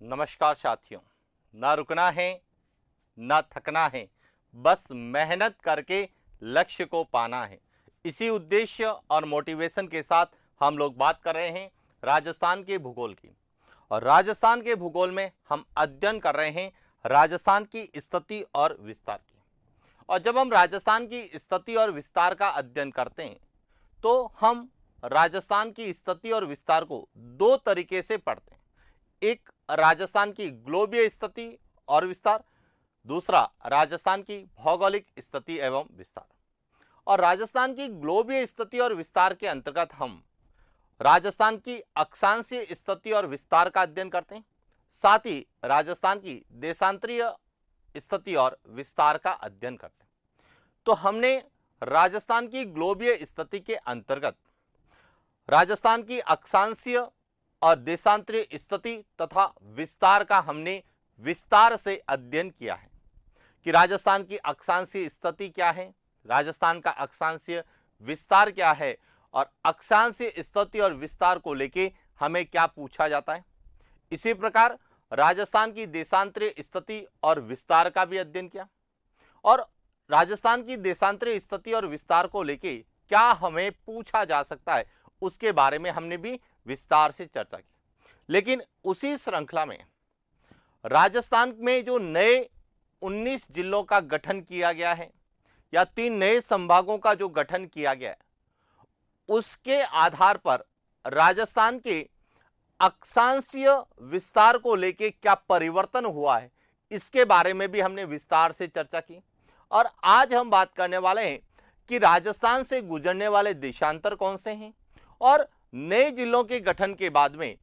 नमस्कार साथियों। ना रुकना है, ना थकना है, बस मेहनत करके लक्ष्य को पाना है। इसी उद्देश्य और मोटिवेशन के साथ हम लोग बात कर रहे हैं राजस्थान के भूगोल की। और राजस्थान के भूगोल में हम अध्ययन कर रहे हैं राजस्थान की स्थिति और विस्तार की। और जब हम राजस्थान की स्थिति और विस्तार का अध्ययन करते हैं तो हम राजस्थान की स्थिति और विस्तार को दो तरीके से पढ़ते हैं। एक राजस्थान की ग्लोबीय स्थिति और विस्तार, दूसरा राजस्थान की भौगोलिक स्थिति एवं विस्तार। और राजस्थान की ग्लोबीय स्थिति और विस्तार के अंतर्गत हम राजस्थान की अक्षांशीय स्थिति और विस्तार का अध्ययन करते हैं, साथ ही राजस्थान की देशांतरीय स्थिति और विस्तार का अध्ययन करते हैं। तो हमने राजस्थान की ग्लोबीय स्थिति के अंतर्गत राजस्थान की अक्षांशीय और देशांतरीय स्थिति तथा विस्तार का हमने विस्तार से अध्ययन किया है कि राजस्थान की अक्षांशीय स्थिति क्या है, राजस्थान का अक्षांशीय विस्तार क्या है और अक्षांशीय स्थिति और विस्तार को लेके हमें क्या पूछा जाता है। इसी प्रकार राजस्थान की देशांतरीय स्थिति और विस्तार का भी अध्ययन किया और राजस्थान की देशांतरीय स्थिति और विस्तार को लेके क्या हमें पूछा जा सकता है उसके बारे में हमने भी विस्तार से चर्चा की। लेकिन उसी श्रृंखला में राजस्थान में जो नए 19 जिलों का गठन किया गया है या 3 नए संभागों का जो गठन किया गया है, उसके आधार पर राजस्थान के अक्षांशीय विस्तार को लेके क्या परिवर्तन हुआ है, इसके बारे में भी हमने विस्तार से चर्चा की। और आज हम बात करने वाले हैं कि राजस्थान से गुजरने वाले देशांतर कौन से हैं और नए जिलों के गठन के बाद में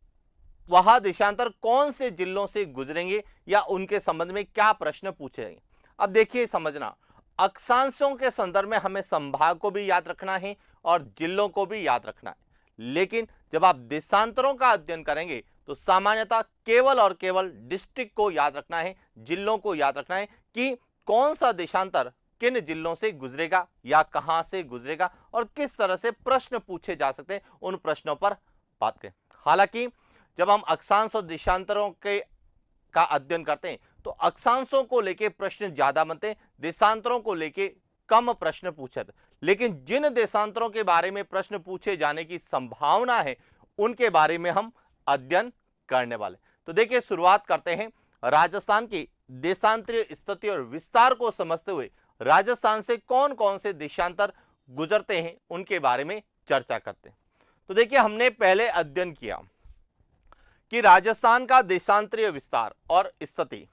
वह देशांतर कौन से जिलों से गुजरेंगे या उनके संबंध में क्या प्रश्न पूछे जाएंगे। अब देखिए, समझना, अक्षांशों के संदर्भ में हमें संभाग को भी याद रखना है और जिलों को भी याद रखना है, लेकिन जब आप देशांतरों का अध्ययन करेंगे तो सामान्यतः केवल और केवल डिस्ट्रिक्ट को याद रखना है, जिलों को याद रखना है कि कौन सा देशांतर किन जिलों से गुजरेगा या कहां से गुजरेगा और किस तरह से प्रश्न पूछे जा सकते हैं, उन प्रश्नों पर बात करें। हालांकि जब हम अक्षांश और देशांतरों के का अध्ययन करते हैं तो अक्षांशों को लेके प्रश्न ज्यादा बनते हैं, देशांतरों को लेके कम प्रश्न पूछे थे। लेकिन जिन देशांतरों के बारे में प्रश्न पूछे जाने की संभावना है उनके बारे में हम अध्ययन करने वाले। तो देखिए, शुरुआत करते हैं राजस्थान की देशांतरीय स्थिति और विस्तार को समझते हुए राजस्थान से कौन कौन से देशांतर गुजरते हैं उनके बारे में चर्चा करते हैं। तो देखिए, हमने पहले अध्ययन किया कि राजस्थान का देशांतरीय विस्तार और स्थिति।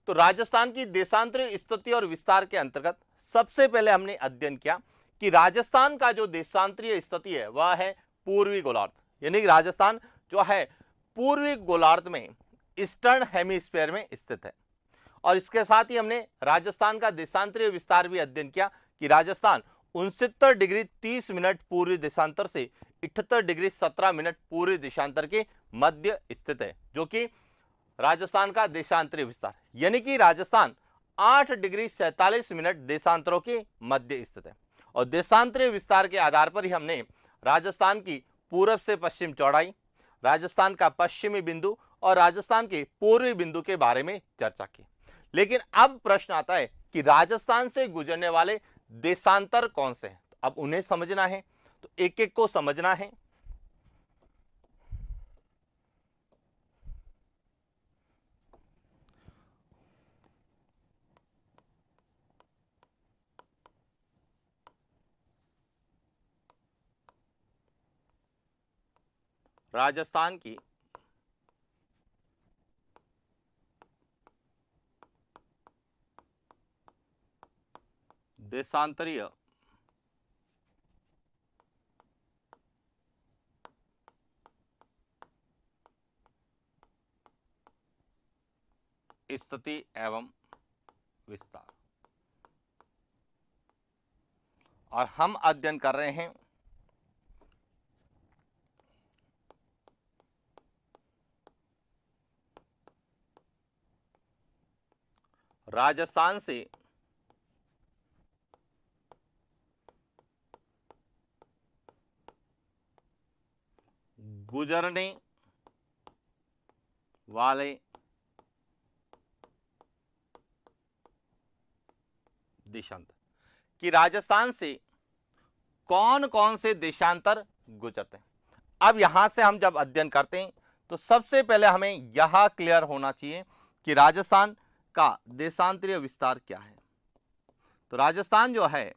तो राजस्थान की देशांतरीय स्थिति और विस्तार के अंतर्गत सबसे पहले हमने अध्ययन किया कि राजस्थान का जो देशांतरीय स्थिति है वह है पूर्वी गोलार्ध, यानी कि राजस्थान जो है पूर्वी गोलार्ध में ईस्टर्न हेमिस्फीयर में स्थित है। और इसके साथ ही हमने राजस्थान का देशांतरीय विस्तार भी अध्ययन किया कि राजस्थान 69 डिग्री 30 मिनट पूर्वी देशांतर से 78 डिग्री 17 मिनट पूर्वी देशांतर के मध्य स्थित है, जो कि राजस्थान का देशांतरीय विस्तार, यानी कि राजस्थान 8 डिग्री 47 मिनट देशांतरों के मध्य स्थित है। और देशांतरीय विस्तार के आधार पर ही हमने राजस्थान की पूर्व से पश्चिम चौड़ाई, राजस्थान का पश्चिमी बिंदु और राजस्थान के पूर्वी बिंदु के बारे में चर्चा की। लेकिन अब प्रश्न आता है कि राजस्थान से गुजरने वाले देशांतर कौन से हैं। अब उन्हें समझना है तो एक एक को समझना है। राजस्थान की देशांतरीय स्थिति एवं विस्तार, और हम अध्ययन कर रहे हैं राजस्थान से गुजरने वाले देशांतर, कि राजस्थान से कौन कौन से देशांतर गुजरते हैं। अब यहां से हम जब अध्ययन करते हैं तो सबसे पहले हमें यह क्लियर होना चाहिए कि राजस्थान का देशांतरीय विस्तार क्या है। तो राजस्थान जो है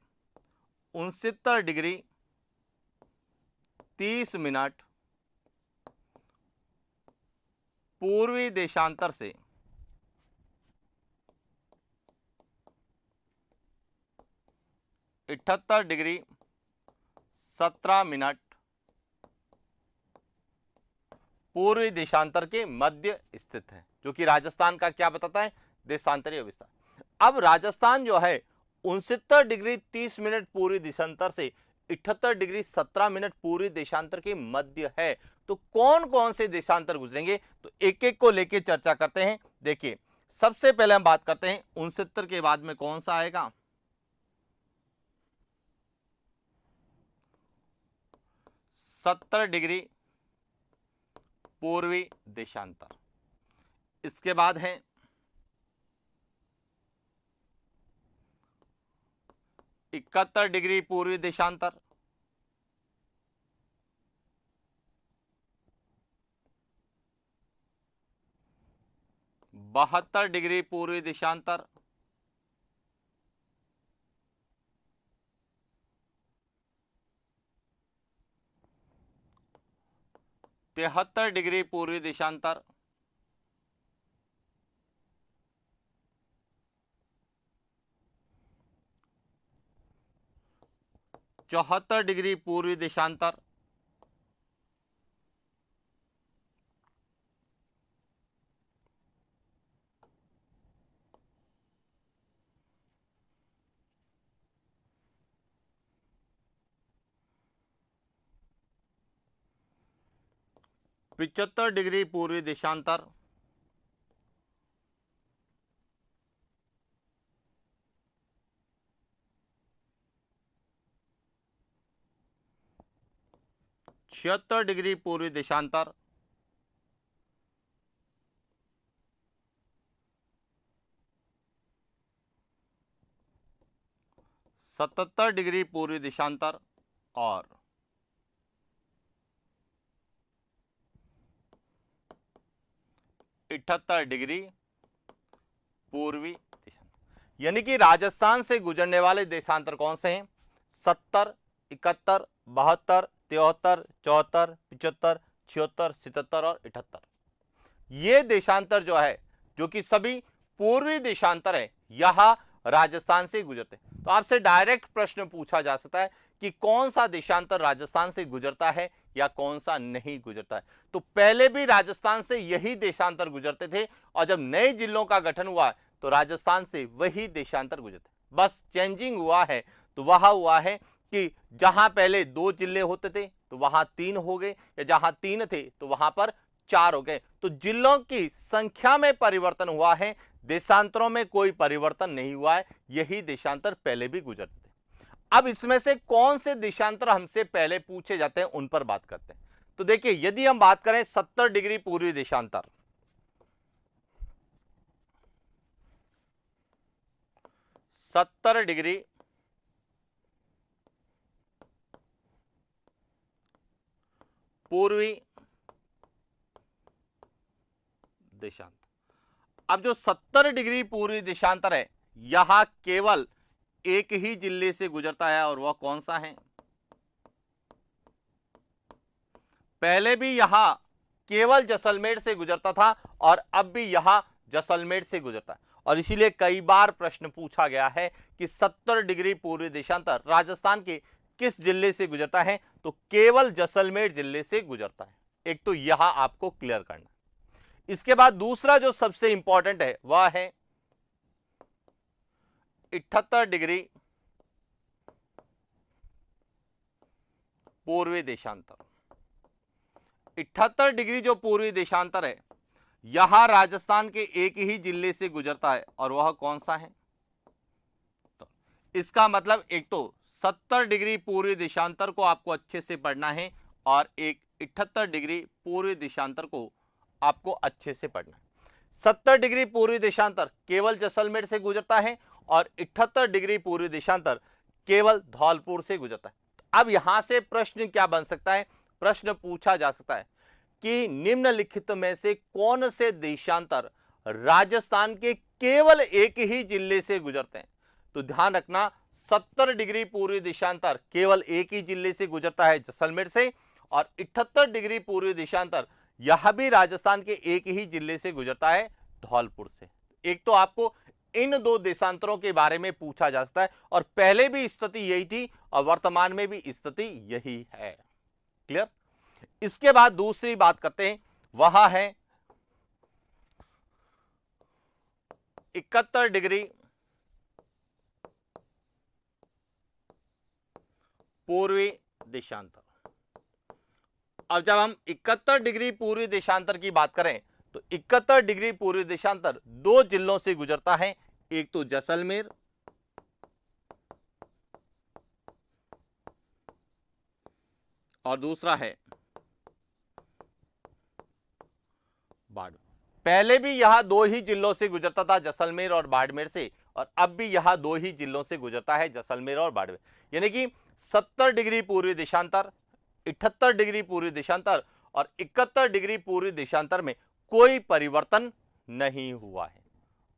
69 डिग्री 30 मिनट पूर्वी देशांतर से 78 डिग्री 17 मिनट पूर्वी देशांतर के मध्य स्थित है, जो कि राजस्थान का क्या बताता है, देशांतरीय विस्तार। अब राजस्थान जो है 69 डिग्री 30 मिनट पूर्वी देशांतर से 78 डिग्री 17 मिनट पूर्वी देशांतर के मध्य है। तो कौन कौन से देशांतर गुजरेंगे, तो एक एक को लेके चर्चा करते हैं। देखिए, सबसे पहले हम बात करते हैं 69 के बाद में कौन सा आएगा, 70 डिग्री पूर्वी देशांतर। इसके बाद है 71 डिग्री पूर्वी देशांतर, 72 डिग्री पूर्वी देशांतर, 73 डिग्री पूर्वी देशांतर, 74 डिग्री पूर्वी देशांतर, 75 डिग्री पूर्वी देशांतर, 76 डिग्री पूर्वी देशांतर, 77 डिग्री पूर्वी देशांतर और 78 डिग्री पूर्वी देशांतर। यानी कि राजस्थान से गुजरने वाले देशांतर कौन से हैं, 70, 71, 72, 73, 74, 75, 76, 77 और 78। ये देशांतर जो है, जो कि सभी पूर्वी देशांतर है, यह राजस्थान से गुजरते हैं। तो आपसे डायरेक्ट प्रश्न पूछा जा सकता है कि कौन सा देशांतर राजस्थान से गुजरता है या कौन सा नहीं गुजरता है। तो पहले भी राजस्थान से यही देशांतर गुजरते थे और जब नए जिलों का गठन हुआ तो राजस्थान से वही देशांतर गुजरते, बस चेंजिंग हुआ है। तो वह हुआ है कि जहां पहले 2 जिले होते थे तो वहां 3 हो गए, या जहां 3 थे तो वहां पर 4 हो गए। तो जिलों की संख्या में परिवर्तन हुआ है, देशांतरों में कोई परिवर्तन नहीं हुआ है। यही देशांतर पहले भी गुजरते थे। अब इसमें से कौन से देशांतर हमसे पहले पूछे जाते हैं, उन पर बात करते हैं। तो देखिए, यदि हम बात करें 70 डिग्री पूर्वी देशांतर, 70 डिग्री पूर्वी देशांतर। अब जो 70 डिग्री पूर्वी देशांतर है, यहां केवल एक ही जिले से गुजरता है और वह कौन सा है, पहले भी यहां केवल जैसलमेर से गुजरता था और अब भी यहां जैसलमेर से गुजरता है। और इसीलिए कई बार प्रश्न पूछा गया है कि 70 डिग्री पूर्वी देशांतर राजस्थान के किस जिले से गुजरता है, तो केवल जैसलमेर जिले से गुजरता है। एक तो यह आपको क्लियर करना। इसके बाद दूसरा जो सबसे इंपॉर्टेंट है वह है 78 डिग्री पूर्वी देशांतर। 78 डिग्री जो पूर्वी देशांतर है, यहां राजस्थान के एक ही जिले से गुजरता है और वह कौन सा है। तो इसका मतलब एक तो 70 डिग्री पूर्वी देशांतर को आपको अच्छे से पढ़ना है और एक 78 डिग्री पूर्वी देशांतर को आपको अच्छे से पढ़ना है। 70 डिग्री पूर्वी देशांतर केवल जैसलमेर से गुजरता है और 78 डिग्री पूर्वी देशांतर केवल धौलपुर से गुजरता है। अब यहां से प्रश्न क्या बन सकता है, प्रश्न पूछा जा सकता है कि निम्नलिखित में से कौन से देशांतर राजस्थान के केवल एक ही जिले से गुजरते हैं। तो ध्यान रखना 70 डिग्री पूर्वी देशांतर केवल एक ही जिले से गुजरता है, जैसलमेर से, और 78 डिग्री पूर्वी देशांतर यह भी राजस्थान के एक ही जिले से गुजरता है, धौलपुर से। एक तो आपको इन दो देशांतरों के बारे में पूछा जा सकता है, और पहले भी स्थिति यही थी और वर्तमान में भी स्थिति यही है। क्लियर। इसके बाद दूसरी बात करते हैं, वह है 71 डिग्री पूर्वी देशांतर। अब जब हम 71 डिग्री पूर्वी देशांतर की बात करें तो 71 डिग्री पूर्वी देशांतर दो जिलों से गुजरता है, एक तो जैसलमेर और दूसरा है बाड़मेर। पहले भी यह दो ही जिलों से गुजरता था, जैसलमेर और बाड़मेर से, और अब भी यह दो ही जिलों से गुजरता है, जैसलमेर और बाड़मेर। यानी कि 70 डिग्री पूर्वी देशांतर, 78 डिग्री पूर्वी देशांतर और 71 डिग्री पूर्वी देशांतर में कोई परिवर्तन नहीं हुआ है।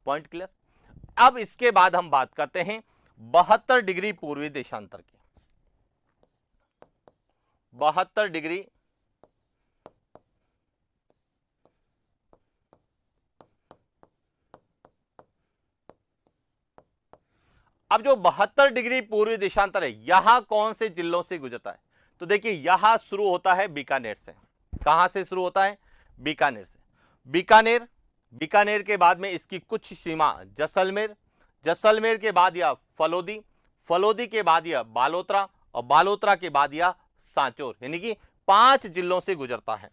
Point clear. अब इसके बाद हम बात करते हैं 72 डिग्री पूर्वी देशांतर की। 72 डिग्री अब जो 72 डिग्री पूर्वी देशांतर है, यहां कौन से जिलों से गुजरता है? तो देखिए यहां शुरू होता है बीकानेर से। कहां से शुरू होता है? बीकानेर से। बीकानेर के बाद में इसकी कुछ सीमा जैसलमेर, जैसलमेर के बाद यह फलोदी, फलोदी के बाद यह बालोतरा और बालोतरा के बाद यह सांचौर, यानी कि 5 जिलों से गुजरता है।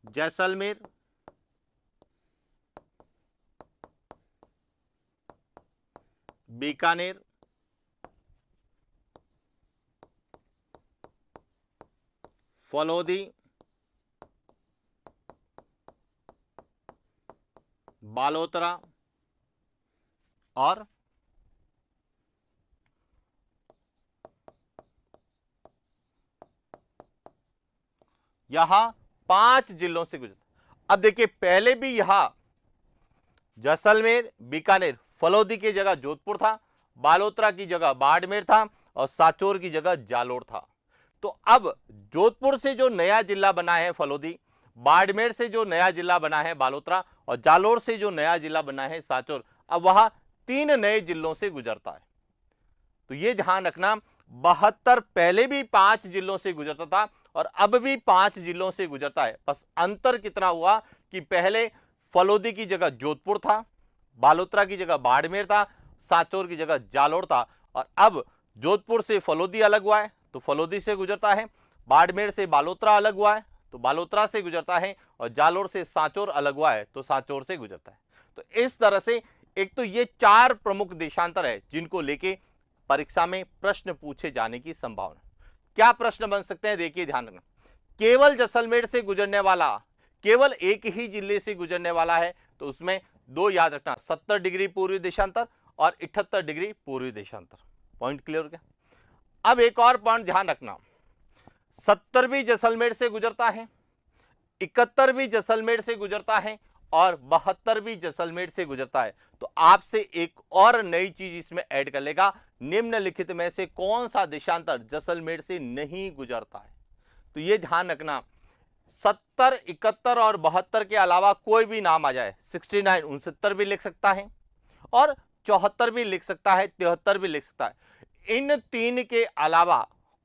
जैसलमेर, बीकानेर, फलोदी, बालोतरा और यहां 5 जिलों से गुजरता। अब देखिए पहले भी यहां जैसलमेर, बीकानेर, फलोदी की जगह जोधपुर था, बालोतरा की जगह बाड़मेर था और सांचौर की जगह जालोर था। तो अब जोधपुर से जो नया जिला बना है फलोदी, बाड़मेर से जो नया जिला बना है बालोतरा और जालोर से जो नया जिला बना है सांचौर, अब वह 3 नए जिलों से गुजरता है। तो यह ध्यान रखना 72 पहले भी 5 जिलों से गुजरता था और अब भी 5 जिलों से गुजरता है। बस अंतर कितना हुआ कि पहले फलोदी की जगह जोधपुर था, बालोतरा की जगह बाड़मेर था, सांचौर की जगह जालोर था, और अब जोधपुर से फलोदी अलग हुआ है तो फलोदी से गुजरता है, बाड़मेर से बालोतरा अलग हुआ है तो बालोतरा से गुजरता है, और जालोर से सांचौर अलग हुआ है तो सांचौर से गुजरता है। तो इस तरह से एक तो ये 4 प्रमुख देशांतर है जिनको लेके परीक्षा में प्रश्न पूछे जाने की संभावना। क्या प्रश्न बन सकते हैं? देखिए ध्यान रखना, केवल जैसलमेर से गुजरने वाला, केवल एक ही जिले से गुजरने वाला है तो उसमें 2 याद रखना, 70 डिग्री पूर्वी देशांतर और 78 डिग्री पूर्वी देशांतर। पॉइंट क्लियर हो गया। अब एक और पॉइंट ध्यान रखना, 70 भी जैसलमेर से गुजरता है, 71 भी जैसलमेर से गुजरता है और 72 भी जैसलमेर से गुजरता है। तो आपसे एक और नई चीज इसमें ऐड कर लेगा, निम्नलिखित में से कौन सा देशांतर जैसलमेर से नहीं गुजरता है? तो यह ध्यान रखना, 70, 71 और 72 के अलावा कोई भी नाम आ जाए, 69, 69 भी लिख सकता है और 74 भी लिख सकता है, 73 भी लिख सकता है। इन 3 के अलावा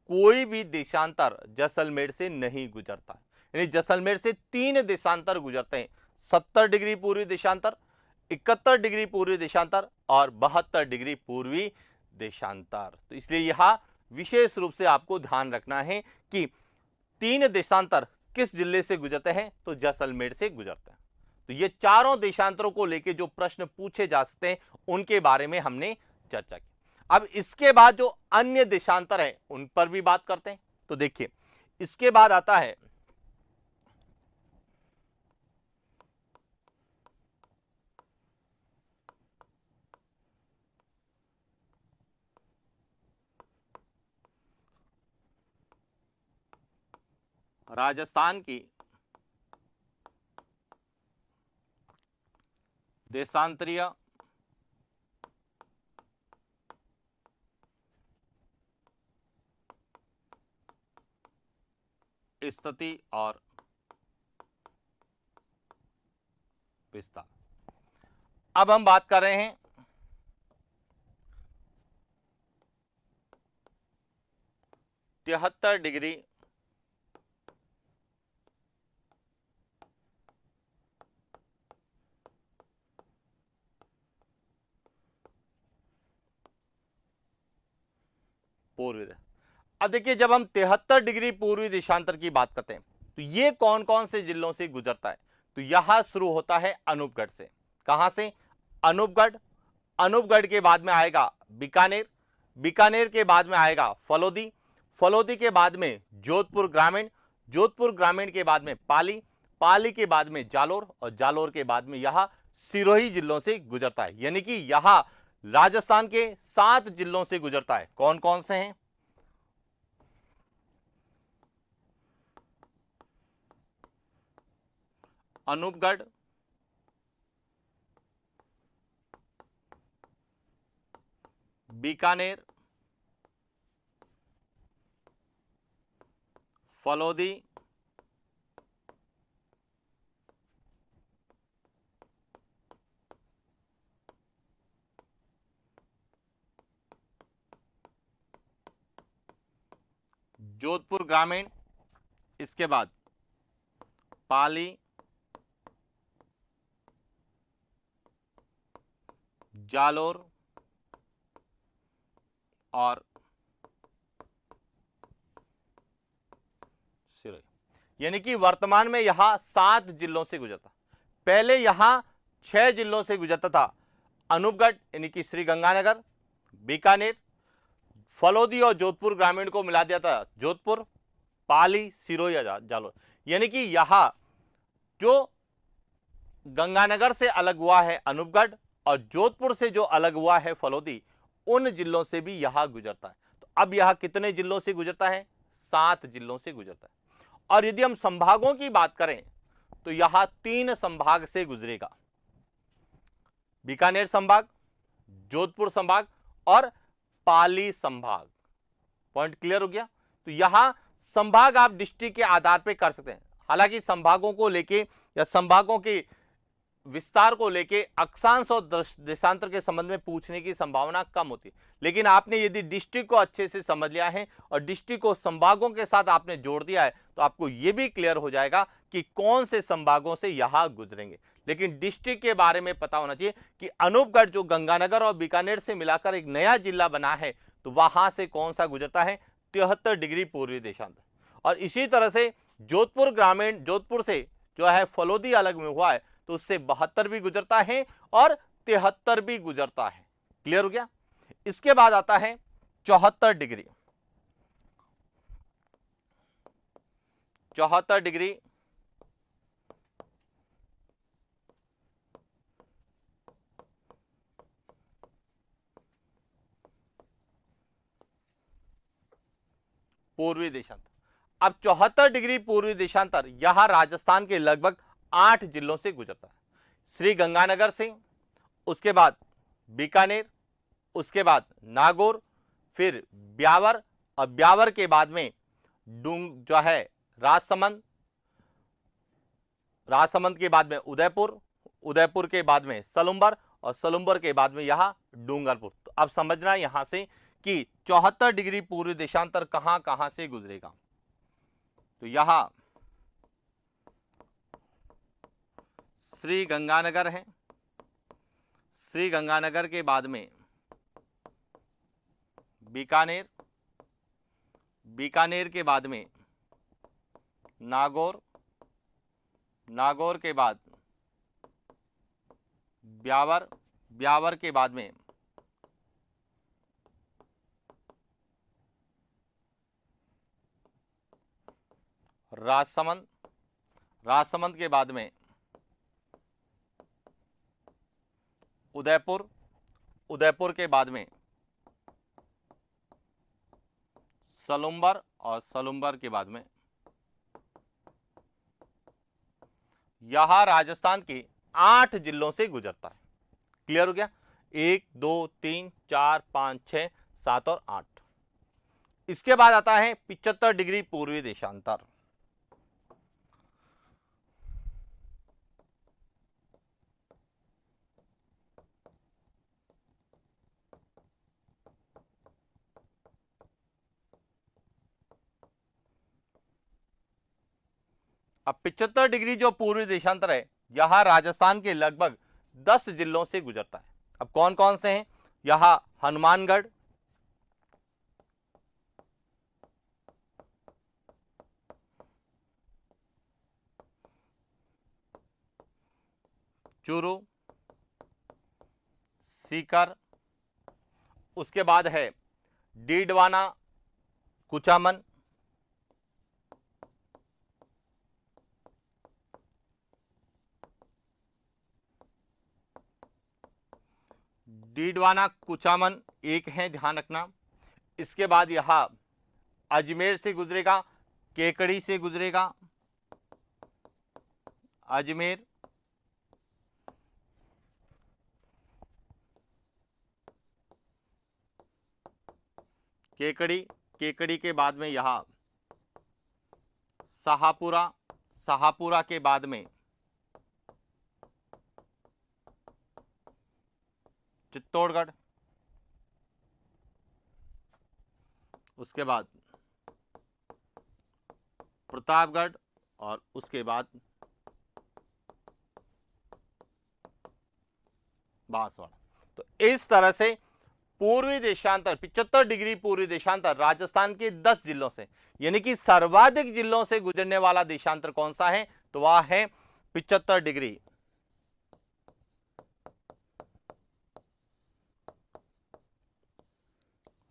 कोई भी देशांतर जैसलमेर से नहीं गुजरता, यानी जैसलमेर से 3 देशांतर गुजरते हैं, 70 डिग्री पूर्वी देशांतर, 71 डिग्री पूर्वी देशांतर और 72 डिग्री पूर्वी देशांतर। तो इसलिए यह विशेष रूप से आपको ध्यान रखना है कि 3 देशांतर किस जिले से गुजरते हैं? तो जैसलमेर से गुजरते हैं। तो ये चारों देशांतरों को लेकर जो प्रश्न पूछे जा सकते हैं उनके बारे में हमने चर्चा की। अब इसके बाद जो अन्य देशांतर है उन पर भी बात करते हैं। तो देखिए इसके बाद आता है राजस्थान की देशांतरीय स्थिति और विस्तार। अब हम बात कर रहे हैं 73 डिग्री पूर्वी। अब देखिए, जब हम 73 डिग्री पूर्वी देशांतर की बात करते हैं तो ये कौन कौन से जिलों से गुजरता है? तो यहां शुरू होता है अनूपगढ़ से। कहां से? अनूपगढ़। अनूपगढ़ के बाद में आएगा बीकानेर। बीकानेर के बाद में आएगा फलोदी। फलोदी के बाद में जोधपुर ग्रामीण। जोधपुर ग्रामीण के बाद में पाली। पाली के बाद में जालोर और जालोर के बाद में यह सिरोही जिलों से गुजरता है। यानी कि यह राजस्थान के 7 जिलों से गुजरता है। कौन कौन से हैं? अनूपगढ़, बीकानेर, फलोदी, जोधपुर ग्रामीण, इसके बाद पाली, जालोर और सिरोही। यानी कि वर्तमान में यहां 7 जिलों से गुजरता। पहले यहां 6 जिलों से गुजरता था। अनूपगढ़ यानी कि श्रीगंगानगर, बीकानेर, फलोदी और जोधपुर ग्रामीण को मिला दिया था जोधपुर, पाली, सिरोही, जालोर। यानी कि यहां जो गंगानगर से अलग हुआ है अनूपगढ़ और जोधपुर से जो अलग हुआ है फलोदी, उन जिलों से भी यहां गुजरता है। तो अब यह कितने जिलों से गुजरता है? 7 जिलों से गुजरता है। और यदि हम संभागों की बात करें तो यहां 3 संभाग से गुजरेगा। बीकानेर संभाग, जोधपुर संभाग और पाली संभाग। पॉइंट क्लियर हो गया? तो यहां संभाग आप डिस्ट्रिक्ट के आधार पर कर सकते हैं। हालांकि संभागों को लेके या संभागों के विस्तार को लेके अक्षांश और देशांतर के संबंध में पूछने की संभावना कम होती है। लेकिन आपने यदि डिस्ट्रिक्ट को अच्छे से समझ लिया है और डिस्ट्रिक्ट को संभागों के साथ आपने जोड़ दिया है तो आपको यह भी क्लियर हो जाएगा कि कौन से संभागों से यहां गुजरेंगे। लेकिन डिस्ट्रिक्ट के बारे में पता होना चाहिए कि अनूपगढ़ जो गंगानगर और बीकानेर से मिलाकर एक नया जिला बना है, तो वहां से कौन सा गुजरता है? 73 डिग्री पूर्वी देशांतर। और इसी तरह से जोधपुर ग्रामीण, जोधपुर से जो है फलोदी अलग में हुआ है तो उससे 72 भी गुजरता है और 73 भी गुजरता है। क्लियर हो गया? इसके बाद आता है 74 डिग्री। 74 डिग्री पूर्वी देशांतर। अब 74 डिग्री पूर्वी देशांतर यह राजस्थान के लगभग 8 जिलों से गुजरता है। श्री गंगानगर से, उसके बाद बीकानेर, उसके बाद नागौर, फिर ब्यावर और ब्यावर के बाद में जो है राजसमंद, राजसमंद के बाद में उदयपुर, उदयपुर के बाद में सलुम्बर और सलुम्बर के बाद में यहां डूंगरपुर। तो अब समझना यहां से कि 74 डिग्री पूर्वी देशांतर कहां कहां से गुजरेगा। तो यहां श्री गंगानगर है, श्री गंगानगर के बाद में बीकानेर, बीकानेर के बाद में नागौर, नागौर के बाद ब्यावर, ब्यावर के बाद में राजसमंद, राजसमंद के बाद में उदयपुर, उदयपुर के बाद में सलुम्बर और सलुम्बर के बाद में यह राजस्थान के 8 जिलों से गुजरता है। क्लियर हो गया? 1 2 3 4 5 6 7 और 8। इसके बाद आता है 75 डिग्री पूर्वी देशांतर। अब 75 डिग्री जो पूर्वी देशांतर है, यह राजस्थान के लगभग 10 जिलों से गुजरता है। अब कौन कौन से हैं? यह हनुमानगढ़, चूरू, सीकर, उसके बाद है डीडवाना, कुचामन, डीडवाना कुचामन एक है, ध्यान रखना। इसके बाद यह अजमेर से गुजरेगा, केकड़ी से गुजरेगा, अजमेर, केकड़ी, केकड़ी के बाद में यह शाहपुरा, शाहपुरा के बाद में चित्तौड़गढ़, उसके बाद प्रतापगढ़ और उसके बाद बांसवाड़ा। तो इस तरह से पूर्वी देशांतर 75 डिग्री पूर्वी देशांतर राजस्थान के 10 जिलों से, यानी कि सर्वाधिक जिलों से गुजरने वाला देशांतर कौन सा है? तो वह है 75 डिग्री।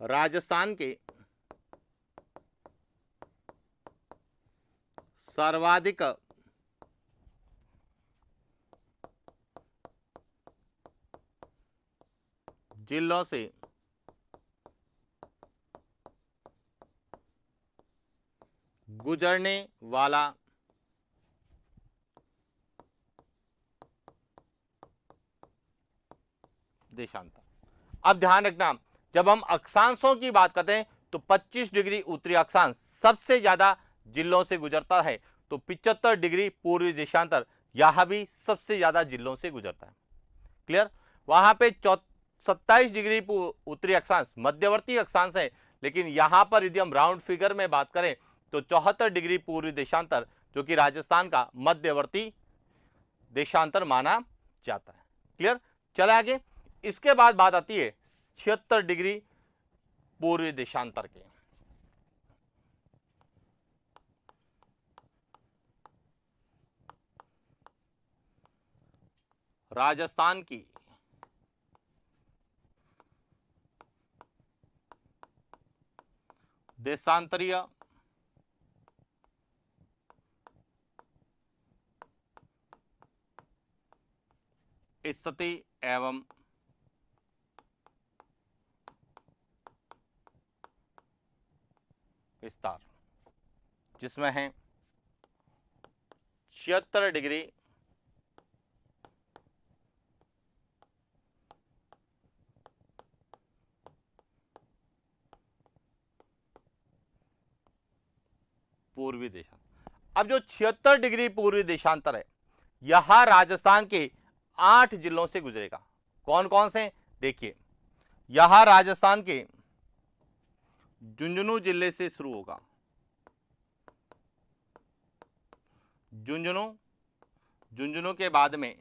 राजस्थान के सर्वाधिक जिलों से गुजरने वाला देशांतर। अब ध्यान रखना, जब हम अक्षांशों की बात करते हैं तो 25 डिग्री उत्तरी अक्षांश सबसे ज्यादा जिलों से गुजरता है, तो 75 डिग्री पूर्वी देशांतर यह भी सबसे ज्यादा जिलों से गुजरता है। क्लियर? वहां पे 27 डिग्री उत्तरी अक्षांश मध्यवर्ती अक्षांश है, लेकिन यहां पर यदि हम राउंड फिगर में बात करें तो 74 डिग्री पूर्वी देशांतर जो कि राजस्थान का मध्यवर्ती देशांतर माना जाता है। क्लियर? चले आगे। इसके बाद बात आती है 76 डिग्री पूर्वी देशांतर के। राजस्थान की देशांतरीय स्थिति एवं विस्तार, जिसमें है 76 डिग्री पूर्वी देशांतर। अब जो 76 डिग्री पूर्वी देशांतर है, यह राजस्थान के 8 जिलों से गुजरेगा। कौन कौन से? देखिए, यह राजस्थान के झुंझुनू जिले से शुरू होगा, झुंझुनू, झुंझुनू के बाद में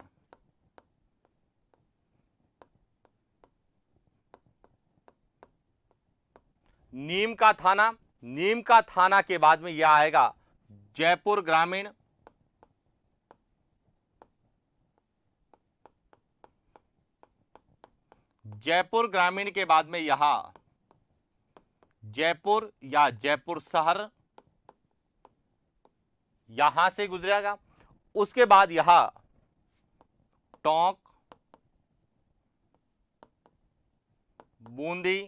नीम का थाना, नीम का थाना के बाद में यह आएगा जयपुर ग्रामीण, जयपुर ग्रामीण के बाद में यहां जयपुर या जयपुर शहर यहां से गुजरेगा। उसके बाद यहां टोंक, बूंदी,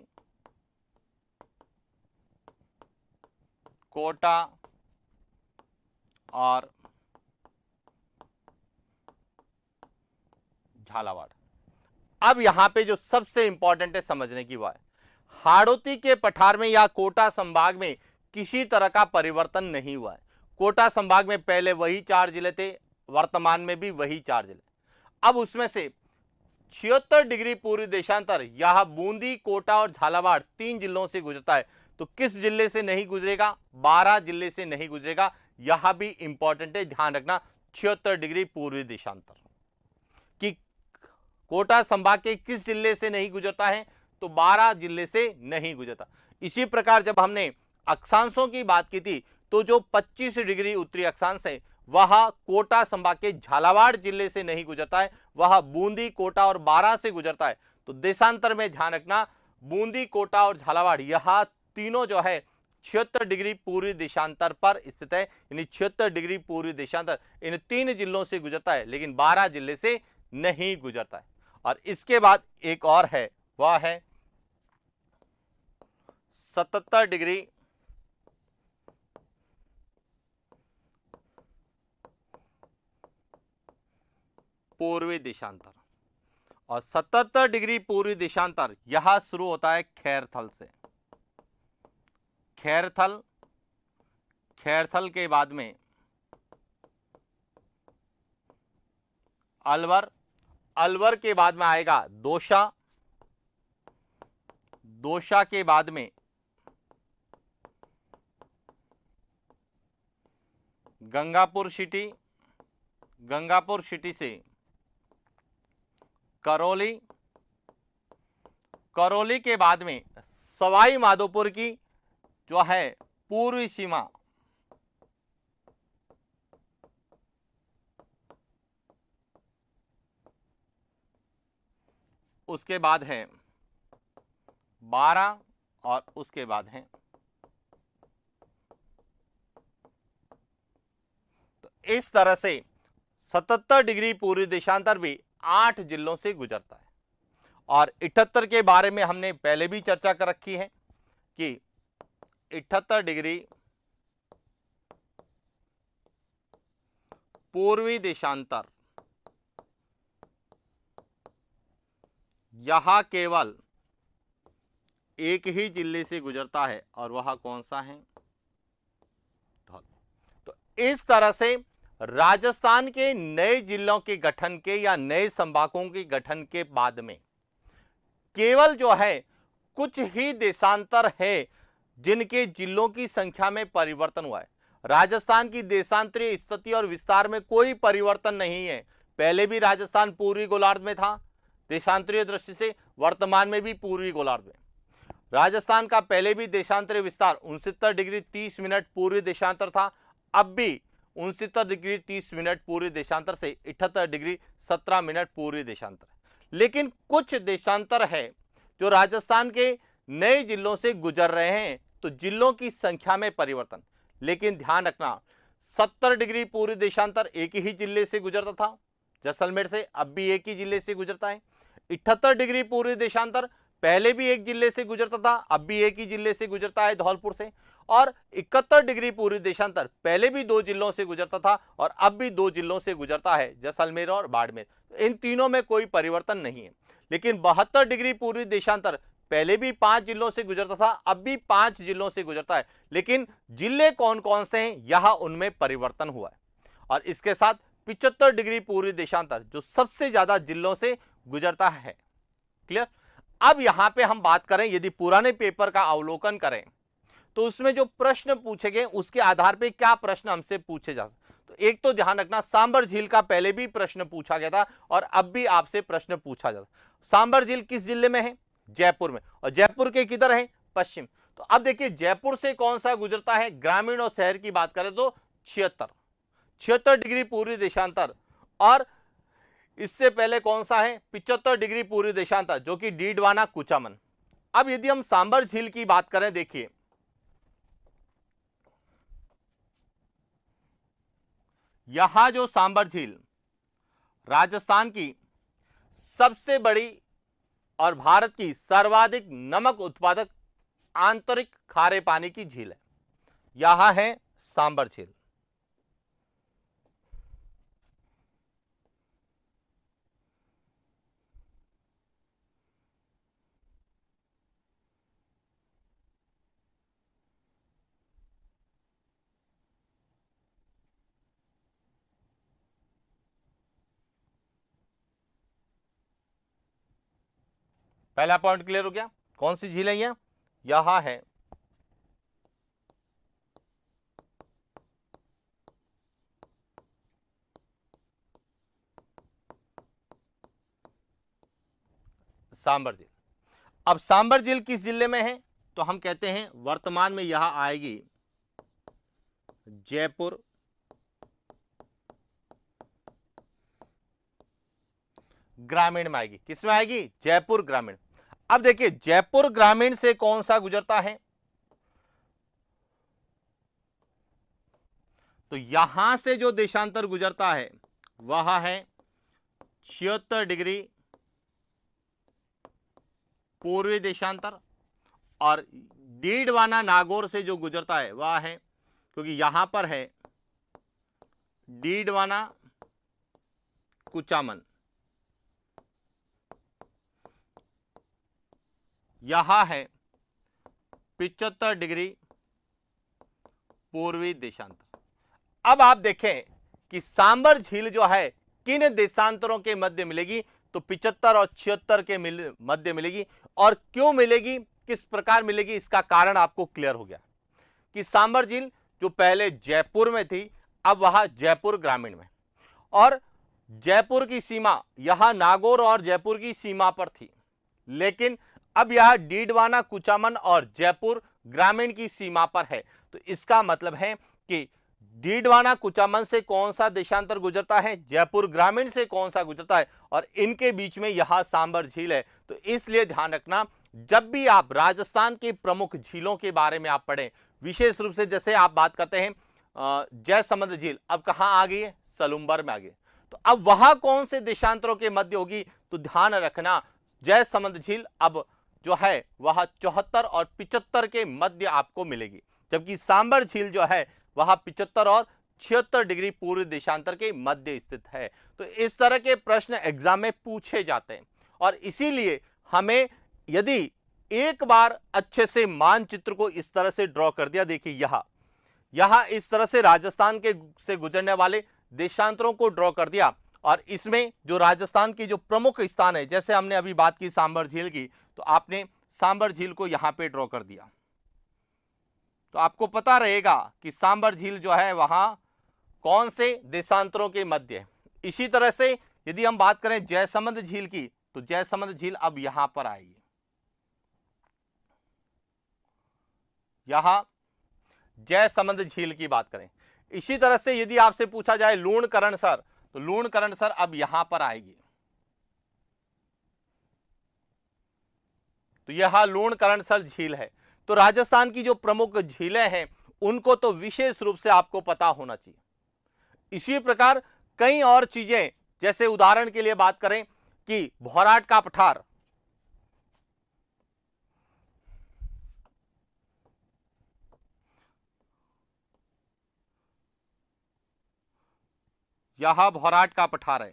कोटा और झालावाड़। अब यहां पे जो सबसे इंपॉर्टेंट है समझने की वो है, हाड़ौती के पठार में या कोटा संभाग में किसी तरह का परिवर्तन नहीं हुआ है। कोटा संभाग में पहले वही 4 जिले थे, वर्तमान में भी वही 4 जिले। अब उसमें से 76 डिग्री पूर्वी देशांतर यह बूंदी, कोटा और झालावाड़ 3 जिलों से गुजरता है। तो किस जिले से नहीं गुजरेगा? 12 जिले से नहीं गुजरेगा। यह भी इंपॉर्टेंट है, ध्यान रखना। 76 डिग्री पूर्वी देशांतर कि कोटा संभाग के किस जिले से नहीं गुजरता है? तो 12 जिले से नहीं गुजरता। इसी प्रकार जब हमने अक्षांशों की बात की थी तो जो 25 डिग्री उत्तरी अक्षांश है वह कोटा संभाग के झालावाड़ जिले से नहीं गुजरता है, वह बूंदी, कोटा और बारां से गुजरता है। तो देशांतर में ध्यान रखना, बूंदी, कोटा और झालावाड़ यह तीनों जो है 76 डिग्री पूर्वी देशांतर पर स्थित है, यानी 76 डिग्री पूर्वी देशांतर इन 3 जिलों से गुजरता है, लेकिन 12 जिले से नहीं गुजरता है। और इसके बाद एक और है, वह है 77 डिग्री पूर्वी देशांतर। और 77 डिग्री पूर्वी देशांतर यह शुरू होता है खैरथल से। खैरथल, खैरथल के बाद में अलवर, अलवर के बाद में आएगा दौसा, दौसा के बाद में गंगापुर सिटी, गंगापुर सिटी से करौली, करौली के बाद में सवाई माधोपुर की जो है पूर्वी सीमा, उसके बाद है 12 और उसके बाद है, तो इस तरह से 77 डिग्री पूर्वी देशांतर भी 8 जिलों से गुजरता है। और 78 के बारे में हमने पहले भी चर्चा कर रखी है कि 78 डिग्री पूर्वी देशांतर यह केवल एक ही जिले से गुजरता है, और वह कौन सा है? तो इस तरह से राजस्थान के नए जिलों के गठन के या नए संभागों के गठन के बाद में केवल जो है कुछ ही देशांतर है जिनके जिलों की संख्या में परिवर्तन हुआ है। राजस्थान की देशांतरीय स्थिति और विस्तार में कोई परिवर्तन नहीं है। पहले भी राजस्थान पूर्वी गोलार्ध में था, देशांतरीय दृष्टि से वर्तमान में भी पूर्वी गोलार्ध में। राजस्थान का पहले भी देशांतरीय विस्तार 69 डिग्री 30 मिनट पूर्वी देशांतर था, अब भी 69 डिग्री 30 मिनट पूर्वी देशांतर से 78 डिग्री 17 मिनट पूर्वी देशांतर। लेकिन कुछ देशांतर है जो राजस्थान के नए जिलों से गुजर रहे हैं, तो जिलों की संख्या में परिवर्तन। लेकिन ध्यान रखना, 70 डिग्री पूर्वी देशांतर एक ही जिले से गुजरता था जैसलमेर से, अब भी एक ही जिले से गुजरता है। 78 डिग्री पूर्वी देशांतर पहले भी एक जिले से गुजरता था, अब भी एक ही जिले से गुजरता है, धौलपुर से। और 71 डिग्री पूर्वी देशांतर पहले भी 2 जिलों से गुजरता था और अब भी 2 जिलों से गुजरता है, जैसलमेर और बाड़मेर। इन तीनों में कोई परिवर्तन नहीं है। लेकिन 72 डिग्री पूर्वी देशांतर पहले भी 5 जिलों से गुजरता था, अब भी 5 जिलों से गुजरता है, लेकिन जिले कौन कौन से हैं यह उनमें परिवर्तन हुआ है। और इसके साथ 75 डिग्री पूर्वी देशांतर जो सबसे ज्यादा जिलों से गुजरता है। क्लियर? अब यहां पे हम बात करें, यदि पुराने पेपर का अवलोकन करें तो उसमें जो प्रश्न पूछे गए उसके आधार पे क्या प्रश्न हमसे पूछे जा सकते। तो एक तो ध्यान रखना, सांबर झील का पहले भी प्रश्न पूछा गया था और अब भी आपसे प्रश्न पूछा जाता। सांबर झील किस जिले में है? जयपुर में। और जयपुर के किधर है? पश्चिम। तो अब देखिए जयपुर से कौन सा गुजरता है, ग्रामीण और शहर की बात करें तो 76 डिग्री पूर्वी देशांतर। और इससे पहले कौन सा है? 75 डिग्री पूर्वी देशांतर जो कि डीडवाना कुचामन। अब यदि हम सांबर झील की बात करें, देखिए यहां जो सांबर झील राजस्थान की सबसे बड़ी और भारत की सर्वाधिक नमक उत्पादक आंतरिक खारे पानी की झील है, यह है सांबर झील। पहला पॉइंट क्लियर हो गया। कौन सी झील है यह है सांबर झील। अब सांबर झील किस जिले में है, तो हम कहते हैं वर्तमान में यह आएगी जयपुर ग्रामीण में आएगी। किसमें आएगी, जयपुर ग्रामीण। अब देखिए जयपुर ग्रामीण से कौन सा गुजरता है, तो यहां से जो देशांतर गुजरता है वह है 76 डिग्री पूर्वी देशांतर, और डीडवाना नागौर से जो गुजरता है वह है, क्योंकि यहां पर है डीडवाना कुचामन, यह है 75 डिग्री पूर्वी देशांतर। अब आप देखें कि सांबर झील जो है किन देशांतरों के मध्य मिलेगी, तो 75 और 76 के मध्य मिलेगी। और क्यों मिलेगी, किस प्रकार मिलेगी, इसका कारण आपको क्लियर हो गया कि सांबर झील जो पहले जयपुर में थी अब वह जयपुर ग्रामीण में, और जयपुर की सीमा यह नागौर और जयपुर की सीमा पर थी, लेकिन अब यह डीडवाना कुचामन और जयपुर ग्रामीण की सीमा पर है। तो इसका मतलब है कि डीडवाना कुचामन से कौन सा देशांतर गुजरता है, जयपुर ग्रामीण से कौन सा गुजरता है, और इनके बीच में यह सांबर झील है। तो इसलिए ध्यान रखना, जब भी आप राजस्थान की प्रमुख झीलों के बारे में आप पढ़ें, विशेष रूप से जैसे आप बात करते हैं जयसमंद झील, अब कहां आ गई है, सलुम्बर में आ गई, तो अब वहां कौन से देशांतरों के मध्य होगी, तो ध्यान रखना जयसमंद झील अब जो है वह 74 और 75 के मध्य आपको मिलेगी, जबकि सांबर झील जो है वह 75 और 76 डिग्री पूर्व देशांतर के मध्य स्थित है। तो इस तरह के प्रश्न एग्जाम में पूछे जाते हैं, और इसीलिए हमें यदि एक बार अच्छे से मानचित्र को इस तरह से ड्रॉ कर दिया, देखिए यहां इस तरह से राजस्थान के से गुजरने वाले देशांतरों को ड्रॉ कर दिया, और इसमें जो राजस्थान के जो प्रमुख स्थान है, जैसे हमने अभी बात की सांबर झील की, तो आपने सांबर झील को यहां पे ड्रॉ कर दिया, तो आपको पता रहेगा कि सांबर झील जो है वहां कौन से देशांतरों के मध्य है। इसी तरह से यदि हम बात करें जयसमंद झील की, तो जयसमंद झील अब यहां पर आएगी, यहां जयसमंद झील की बात करें। इसी तरह से यदि आपसे पूछा जाए लूणकरणसर, तो लूणकरणसर अब यहां पर आएगी, तो यह लूणकरणसर झील है। तो राजस्थान की जो प्रमुख झीलें हैं उनको तो विशेष रूप से आपको पता होना चाहिए। इसी प्रकार कई और चीजें, जैसे उदाहरण के लिए बात करें कि भौराट का पठार, यह भौराट का पठार है,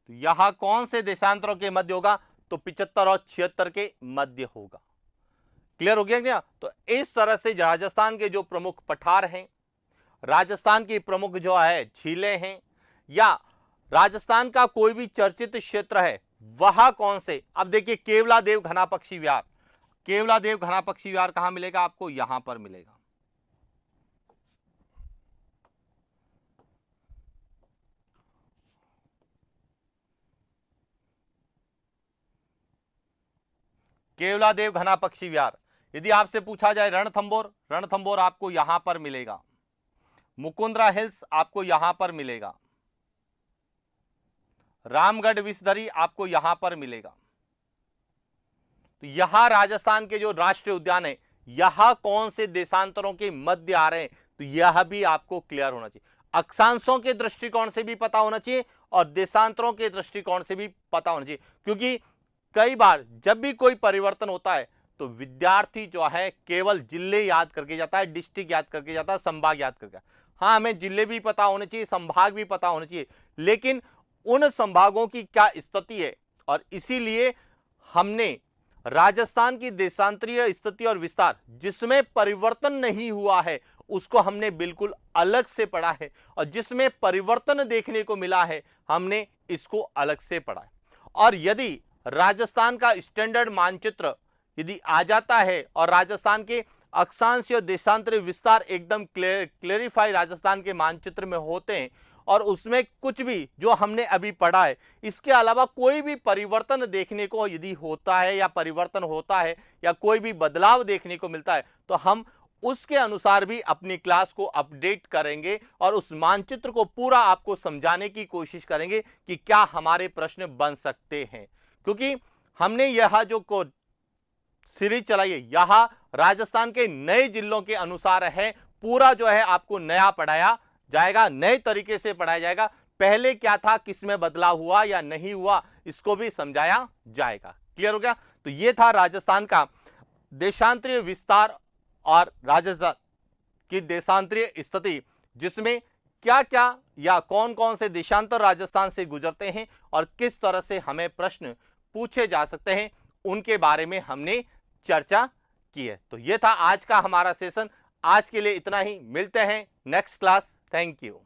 तो यह कौन से देशांतरों के मध्य होगा, तो 75 और 76 के मध्य होगा। क्लियर हो गया क्या? तो इस तरह से राजस्थान के जो प्रमुख पठार हैं, राजस्थान की प्रमुख जो है झीलें हैं, या राजस्थान का कोई भी चर्चित क्षेत्र है वह कौन से। अब देखिए केवलादेव घना पक्षी विहार, केवलादेव घना पक्षी विहार कहां मिलेगा आपको, यहां पर मिलेगा। केवलादेव घना पक्षी विहार। यदि आपसे पूछा जाए रणथंबोर, रणथंबोर आपको यहां पर मिलेगा। मुकुंदरा हिल्स आपको यहां पर मिलेगा। रामगढ़ विषधरी आपको यहां पर मिलेगा। तो यहां राजस्थान के जो राष्ट्रीय उद्यान है, यहां कौन से देशांतरों के मध्य आ रहे हैं, तो यह भी आपको क्लियर होना चाहिए। अक्षांशों के दृष्टिकोण से भी पता होना चाहिए और देशांतरों के दृष्टिकोण से भी पता होना चाहिए, क्योंकि कई बार जब भी कोई परिवर्तन होता है तो विद्यार्थी जो है केवल जिले याद करके जाता है, डिस्ट्रिक्ट याद करके जाता है, संभाग याद करके। हाँ, हमें जिले भी पता होने चाहिए, संभाग भी पता होने चाहिए, लेकिन उन संभागों की क्या स्थिति है, और इसीलिए हमने राजस्थान की देशांतरीय स्थिति और विस्तार जिसमें परिवर्तन नहीं हुआ है उसको हमने बिल्कुल अलग से पढ़ा है, और जिसमें परिवर्तन देखने को मिला है हमने इसको अलग से पढ़ा है। और यदि राजस्थान का स्टैंडर्ड मानचित्र यदि आ जाता है और राजस्थान के अक्षांश और देशांतरी विस्तार एकदम क्लेरिफाई राजस्थान के मानचित्र में होते हैं और उसमें कुछ भी जो हमने अभी पढ़ा है इसके अलावा कोई भी परिवर्तन देखने को यदि होता है या परिवर्तन होता है या कोई भी बदलाव देखने को मिलता है तो हम उसके अनुसार भी अपनी क्लास को अपडेट करेंगे और उस मानचित्र को पूरा आपको समझाने की कोशिश करेंगे कि क्या हमारे प्रश्न बन सकते हैं, क्योंकि हमने यह जो सीरीज चलाई है यह राजस्थान के नए जिलों के अनुसार है। पूरा जो है आपको नया पढ़ाया जाएगा, नए तरीके से पढ़ाया जाएगा। पहले क्या था, किसमें बदलाव हुआ या नहीं हुआ, इसको भी समझाया जाएगा। क्लियर हो गया? तो यह था राजस्थान का देशांतरीय विस्तार और राजस्थान की देशांतरीय स्थिति, जिसमें क्या क्या या कौन कौन से देशांतर राजस्थान से गुजरते हैं और किस तरह से हमें प्रश्न पूछे जा सकते हैं, उनके बारे में हमने चर्चा की है। तो यह था आज का हमारा सेशन। आज के लिए इतना ही, मिलते हैं नेक्स्ट क्लास। Thank you.